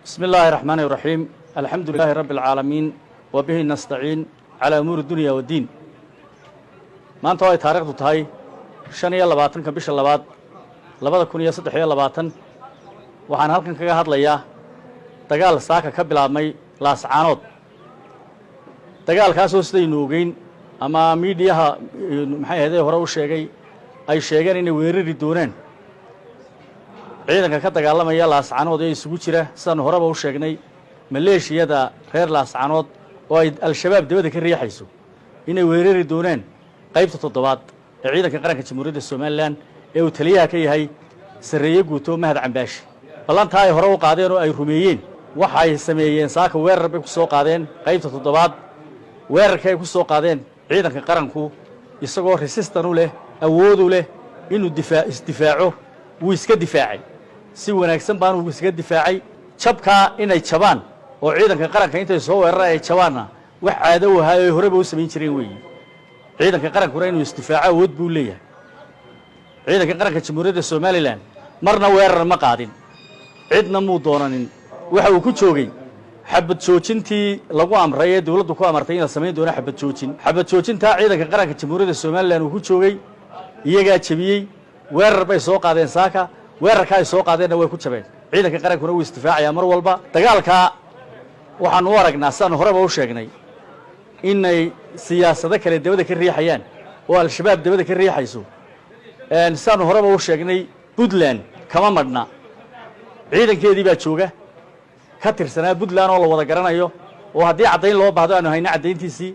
بسم الله الرحمن الرحيم. الحمد لله رب العالمين وبه نستعين على أمور الدنيا والدين. ما أنت هاي تاريخ تهاي شنية لباتن كبيش اللبات لبات كونية صدحية لباتن وحن هالكن كجهاد ليا تقال ساكا كبلا مي لاس عنود تقال كاسوس دي نوجين أما ميدياها محي هذا هو الشيء أي شيء إنه ويرد دونين ciidanka ka dagaalamaya laascanood ee isugu jira sidaan horeba u sheegnay maleeshiyada reer laascanood oo ay al-shabaab dibadda ka riixayso inay weerari doonaan qaybta toddobaad ee ciidanka qaranka jamhuuriyadda Soomaaliland ee uu taliyaha ka yahay sareeye guuto Mahad Cambaashi balanta ay hore u qaadeen oo ay rumeeyeen waxa ay sameeyeen saaka weerar bay ku soo qaadeen qaybta toddobaad weerarkay ku soo qaadeen ciidanka qaranku isagoo resistant u leh awood u leh inuu isdifaaco wuu iska difaacay si wanaagsan baan uu iska difaacay jabka inay jabaan oo ciidanka qaranka intay soo weeraray ay jabaana wax caado u ahaa horeba u sameyn jireen weey ciidanka qaranku inuu isdifaaco awood buu leeyahay ciidanka qaranka jamhuuriyadda Soomaaliland marna weerar ma qaadin cidna muu doonanin waxa uu ku joogay xabad joojintii lagu amray ee dawladdu ku amartay in la sameeyo doona xabad joojinta ciidanka qaranka jamhuuriyadda Soomaaliland uu ku joogay iyaga jabiyay weerar bay soo qaadeen saaka weerarka ay soo qaadeen way ku jabeen ciidanka qarankuna uu istifaaciya mar walba dagaalka waxaan u aragnaa san horeba u sheegnay inay siyaasado kale dawladda ka riixayaan oo al-shabaab dawladda ka riixayso san horeba u sheegnay Puntland kama madna ciidankeedii baa jooga ka tirsanaa Puntland oo la wada garanayo oo haddii cadayn loo baahdo aanu hayna cadayntiisii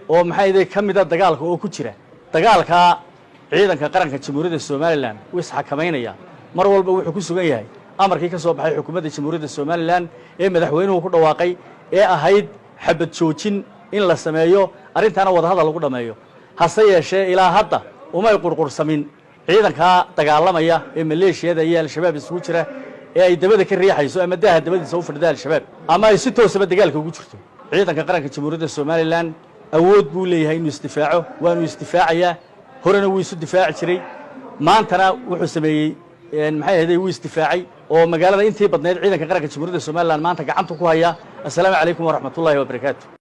oo maxay idin kamid ah dagaalka oo ku jira dagaalka ciidanka qaranka jamhuuriyadda Soomaaliland wis xakameynaya mar walba wuxuu ku sugan yahay amarkii ka soo baxay xukuumadda jamhuuriyadda Soomaaliland ee madaxweynuhu ku dhawaaqay ee ahayd xabad joojin in la sameeyo arintana wada hadal lagu dhameeyo hase yeeshee ilaa hadda uma qurqursamin ciidanka dagaalamaya ee maleeshiyada iyo al-shabaab isugu jira ee ay dabada ka riixayso ama daaha dabadiisa u fadhida al-shabaab ama ay si toosaba dagaalka ugu jirto ciidanka qaranka jamhuuriyadda Soomaaliland awood buu leeyahay inuu isdifaaco waanu isdifaacayaa horena wuu isu difaaci jiray maantana wuxuu sameeyay maxay ahayd wuu isdifaacay oo magaalada intii badneed ciidanka qaranka jamhuuriyadda Soomaaliland maanta gacanta ku haya. Assalaamu calaykum wa rahmatullaahi wa barakaatuh.